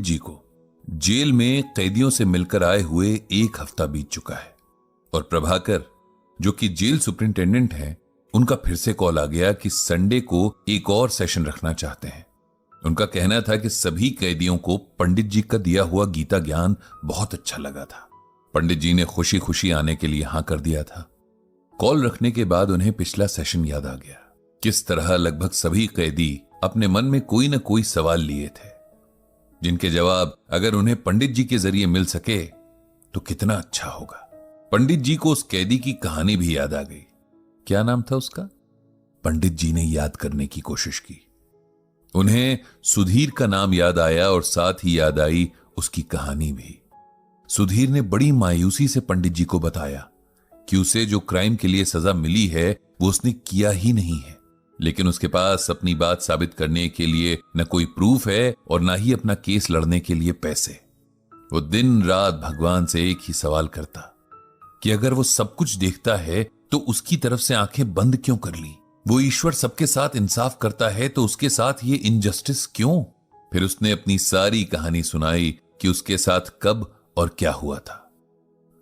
जी को जेल में कैदियों से मिलकर आए हुए 1 हफ्ता बीत चुका है और प्रभाकर, जो कि जेल सुपरिंटेंडेंट हैं, उनका फिर से कॉल आ गया कि संडे को एक और सेशन रखना चाहते हैं। उनका कहना था कि सभी कैदियों को पंडित जी का दिया हुआ गीता ज्ञान बहुत अच्छा लगा था। पंडित जी ने खुशी खुशी आने के लिए हां कर दिया था। कॉल रखने के बाद उन्हें पिछला सेशन याद आ गया। किस तरह लगभग सभी कैदी अपने मन में कोई न कोई सवाल लिए थे, जिनके जवाब अगर उन्हें पंडित जी के जरिए मिल सके तो कितना अच्छा होगा। पंडित जी को उस कैदी की कहानी भी याद आ गई। क्या नाम था उसका? पंडित जी ने याद करने की कोशिश की। उन्हें सुधीर का नाम याद आया और साथ ही याद आई उसकी कहानी भी। सुधीर ने बड़ी मायूसी से पंडित जी को बताया कि उसे जो क्राइम के लिए सजा मिली है वो उसने किया ही नहीं है, लेकिन उसके पास अपनी बात साबित करने के लिए न कोई प्रूफ है और न ही अपना केस लड़ने के लिए पैसे। वो दिन रात भगवान से एक ही सवाल करता कि अगर वो सब कुछ देखता है तो उसकी तरफ से आंखें बंद क्यों कर ली? वो ईश्वर सबके साथ इंसाफ करता है तो उसके साथ ये इनजस्टिस क्यों? फिर उसने अपनी सारी कहानी सुनाई कि उसके साथ कब और क्या हुआ था।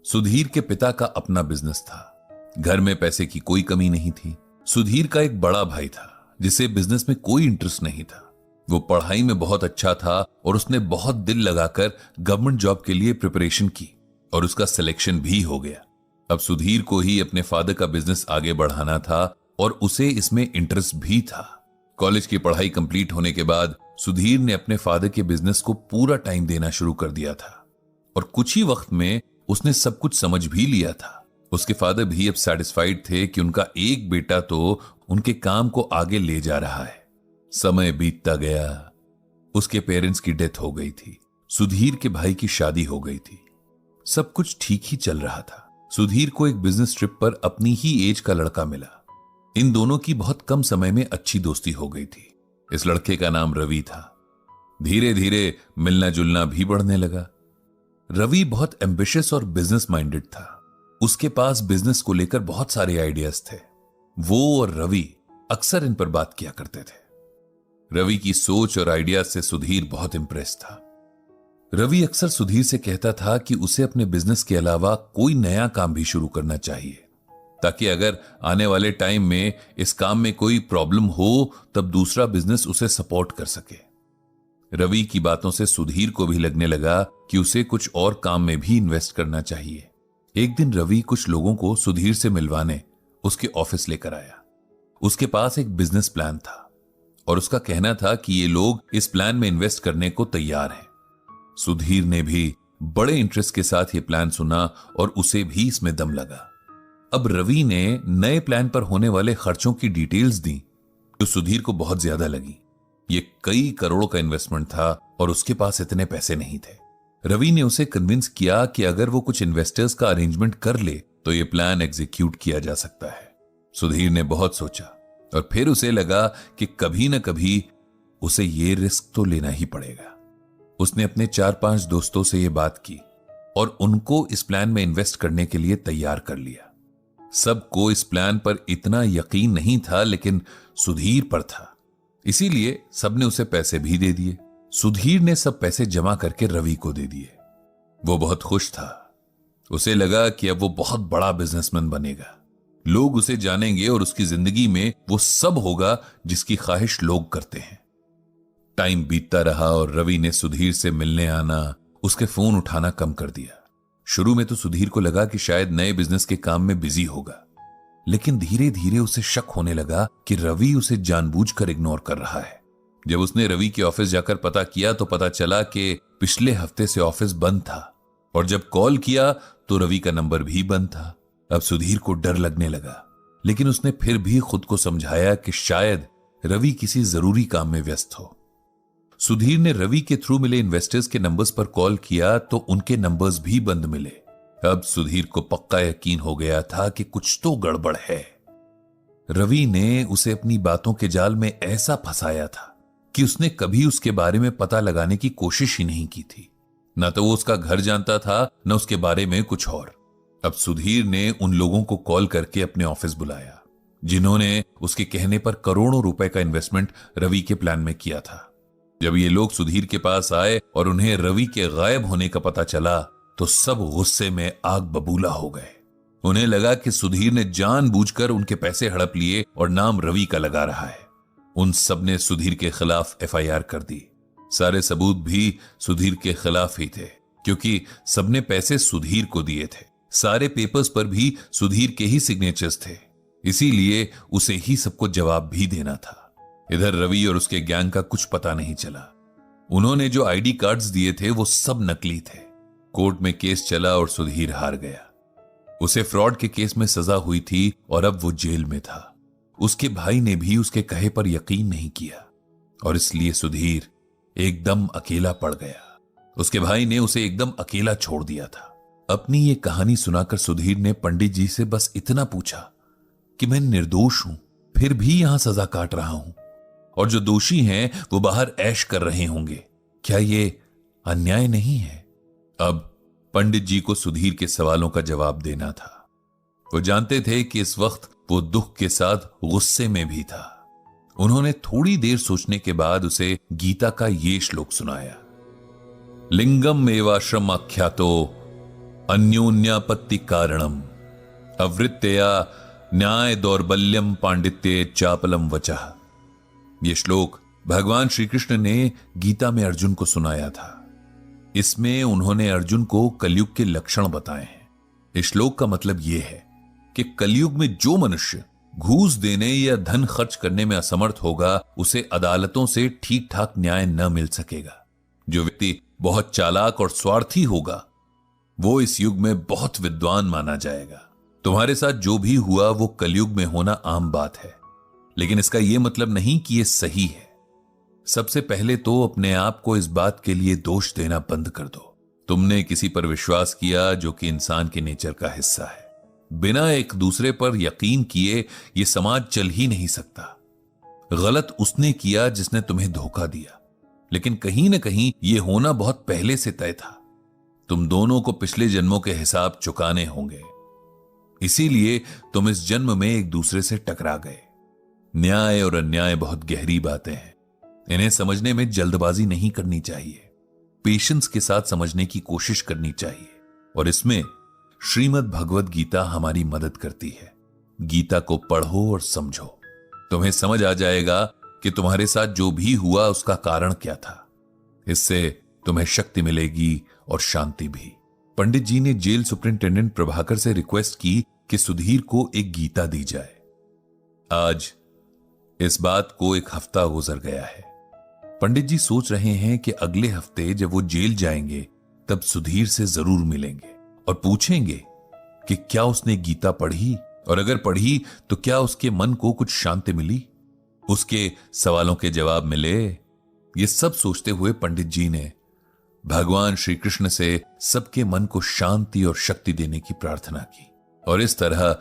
सुधीर के पिता का अपना बिजनेस था, घर में पैसे की कोई कमी नहीं थी। सुधीर का एक बड़ा भाई था जिसे बिजनेस में कोई इंटरेस्ट नहीं था। वो पढ़ाई में बहुत अच्छा था और उसने बहुत दिल लगाकर गवर्नमेंट जॉब के लिए प्रिपरेशन की और उसका सिलेक्शन भी हो गया। अब सुधीर को ही अपने फादर का बिजनेस आगे बढ़ाना था और उसे इसमें इंटरेस्ट भी था। कॉलेज की पढ़ाई कंप्लीट होने के बाद सुधीर ने अपने फादर के बिजनेस को पूरा टाइम देना शुरू कर दिया था और कुछ ही वक्त में उसने सब कुछ समझ भी लिया था। उसके फादर भी अब सैटिस्फाइड थे कि उनका एक बेटा तो उनके काम को आगे ले जा रहा है। समय बीतता गया। उसके पेरेंट्स की डेथ हो गई थी। सुधीर के भाई की शादी हो गई थी। सब कुछ ठीक ही चल रहा था। सुधीर को एक बिजनेस ट्रिप पर अपनी ही एज का लड़का मिला। इन दोनों की बहुत कम समय में अच्छी दोस्ती हो गई थी। इस लड़के का नाम रवि था। धीरे धीरे मिलना जुलना भी बढ़ने लगा। रवि बहुत एम्बिशियस और बिजनेस माइंडेड था। उसके पास बिजनेस को लेकर बहुत सारे आइडियाज थे। वो और रवि अक्सर इन पर बात किया करते थे। रवि की सोच और आइडियाज से सुधीर बहुत इंप्रेस था। रवि अक्सर सुधीर से कहता था कि उसे अपने बिजनेस के अलावा कोई नया काम भी शुरू करना चाहिए, ताकि अगर आने वाले टाइम में इस काम में कोई प्रॉब्लम हो तब दूसरा बिजनेस उसे सपोर्ट कर सके। रवि की बातों से सुधीर को भी लगने लगा कि उसे कुछ और काम में भी इन्वेस्ट करना चाहिए। एक दिन रवि कुछ लोगों को सुधीर से मिलवाने उसके ऑफिस लेकर आया। उसके पास एक बिजनेस प्लान था और उसका कहना था कि ये लोग इस प्लान में इन्वेस्ट करने को तैयार हैं। सुधीर ने भी बड़े इंटरेस्ट के साथ ये प्लान सुना और उसे भी इसमें दम लगा। अब रवि ने नए प्लान पर होने वाले खर्चों की डिटेल्स दी जो सुधीर को बहुत ज्यादा लगी। ये कई करोड़ों का इन्वेस्टमेंट था और उसके पास इतने पैसे नहीं थे। रवि ने उसे कन्विंस किया कि अगर वो कुछ इन्वेस्टर्स का अरेंजमेंट कर ले तो ये प्लान एग्जीक्यूट किया जा सकता है। सुधीर ने बहुत सोचा और फिर उसे लगा कि कभी ना कभी उसे ये रिस्क तो लेना ही पड़ेगा। उसने अपने 4-5 दोस्तों से ये बात की और उनको इस प्लान में इन्वेस्ट करने के लिए तैयार कर लिया। सबको इस प्लान पर इतना यकीन नहीं था, लेकिन सुधीर पर था, इसीलिए सबने उसे पैसे भी दे दिए। सुधीर ने सब पैसे जमा करके रवि को दे दिए। वो बहुत खुश था। उसे लगा कि अब वो बहुत बड़ा बिजनेसमैन बनेगा। लोग उसे जानेंगे और उसकी जिंदगी में वो सब होगा जिसकी ख्वाहिश लोग करते हैं। टाइम बीतता रहा और रवि ने सुधीर से मिलने आना, उसके फोन उठाना कम कर दिया। शुरू में तो सुधीर को लगा कि शायद नए बिजनेस के काम में बिजी होगा, लेकिन धीरे धीरे उसे शक होने लगा कि रवि उसे जानबूझकर इग्नोर कर रहा है। जब उसने रवि के ऑफिस जाकर पता किया तो पता चला कि पिछले हफ्ते से ऑफिस बंद था और जब कॉल किया तो रवि का नंबर भी बंद था। अब सुधीर को डर लगने लगा, लेकिन उसने फिर भी खुद को समझाया कि शायद रवि किसी जरूरी काम में व्यस्त हो। सुधीर ने रवि के थ्रू मिले इन्वेस्टर्स के नंबर्स पर कॉल किया तो उनके नंबर्स भी बंद मिले। अब सुधीर को पक्का यकीन हो गया था कि कुछ तो गड़बड़ है। रवि ने उसे अपनी बातों के जाल में ऐसा फंसाया था कि उसने कभी उसके बारे में पता लगाने की कोशिश ही नहीं की थी। न तो वो उसका घर जानता था, न उसके बारे में कुछ और। अब सुधीर ने उन लोगों को कॉल करके अपने ऑफिस बुलाया जिन्होंने उसके कहने पर करोड़ों रुपए का इन्वेस्टमेंट रवि के प्लान में किया था। जब ये लोग सुधीर के पास आए और उन्हें रवि के गायब होने का पता चला तो सब गुस्से में आग बबूला हो गए। उन्हें लगा कि सुधीर ने जानबूझकर उनके पैसे हड़प लिए और नाम रवि का लगा रहा है। उन सब ने सुधीर के खिलाफ FIR कर दी। सारे सबूत भी सुधीर के खिलाफ ही थे, क्योंकि सबने पैसे सुधीर को दिए थे। सारे पेपर्स पर भी सुधीर के ही सिग्नेचर्स थे, इसीलिए उसे ही सबको जवाब भी देना था। इधर रवि और उसके गैंग का कुछ पता नहीं चला। उन्होंने जो ID कार्ड्स दिए थे वो सब नकली थे। कोर्ट में केस चला और सुधीर हार गया। उसे फ्रॉड के केस में सजा हुई थी और अब वो जेल में था। उसके भाई ने भी उसके कहे पर यकीन नहीं किया और इसलिए सुधीर एकदम अकेला पड़ गया। उसके भाई ने उसे एकदम अकेला छोड़ दिया था। अपनी ये कहानी सुनाकर सुधीर ने पंडित जी से बस इतना पूछा कि मैं निर्दोष हूं, फिर भी यहां सजा काट रहा हूं, और जो दोषी हैं वो बाहर ऐश कर रहे होंगे। क्या ये अन्याय नहीं है? अब पंडित जी को सुधीर के सवालों का जवाब देना था। वो जानते थे कि इस वक्त वो दुख के साथ गुस्से में भी था। उन्होंने थोड़ी देर सोचने के बाद उसे गीता का ये श्लोक सुनाया। लिंगम एवाश्रम आख्यातो अन्योन्यापत्ति कारणम अवृत्तया न्याय दौर्बल्यम पांडित्य चापलम वचः। यह श्लोक भगवान श्री कृष्ण ने गीता में अर्जुन को सुनाया था। इसमें उन्होंने अर्जुन को कलयुग के लक्षण बताए हैं। इस श्लोक का मतलब यह है कि कलयुग में जो मनुष्य घूस देने या धन खर्च करने में असमर्थ होगा, उसे अदालतों से ठीक ठाक न्याय न मिल सकेगा। जो व्यक्ति बहुत चालाक और स्वार्थी होगा, वो इस युग में बहुत विद्वान माना जाएगा। तुम्हारे साथ जो भी हुआ वो कलयुग में होना आम बात है, लेकिन इसका यह मतलब नहीं कि यह सही है। सबसे पहले तो अपने आप को इस बात के लिए दोष देना बंद कर दो। तुमने किसी पर विश्वास किया जो कि इंसान के नेचर का हिस्सा है। बिना एक दूसरे पर यकीन किए यह समाज चल ही नहीं सकता। गलत उसने किया जिसने तुम्हें धोखा दिया, लेकिन कहीं ना कहीं यह होना बहुत पहले से तय था। तुम दोनों को पिछले जन्मों के हिसाब चुकाने होंगे, इसीलिए तुम इस जन्म में एक दूसरे से टकरा गए। न्याय और अन्याय बहुत गहरी बातें हैं। इन्हें समझने में जल्दबाजी नहीं करनी चाहिए। पेशेंस के साथ समझने की कोशिश करनी चाहिए, और इसमें श्रीमद् भगवद गीता हमारी मदद करती है। गीता को पढ़ो और समझो। तुम्हें समझ आ जाएगा कि तुम्हारे साथ जो भी हुआ उसका कारण क्या था। इससे तुम्हें शक्ति मिलेगी और शांति भी। पंडित जी ने जेल सुपरिंटेंडेंट प्रभाकर से रिक्वेस्ट की कि सुधीर को एक गीता दी जाए। आज इस बात को एक हफ्ता गुजर गया है। पंडित जी सोच रहे हैं कि अगले हफ्ते जब वो जेल जाएंगे तब सुधीर से जरूर मिलेंगे और पूछेंगे कि क्या उसने गीता पढ़ी, और अगर पढ़ी तो क्या उसके मन को कुछ शांति मिली, उसके सवालों के जवाब मिले। ये सब सोचते हुए पंडित जी ने भगवान श्री कृष्ण से सबके मन को शांति और शक्ति देने की प्रार्थना की, और इस तरह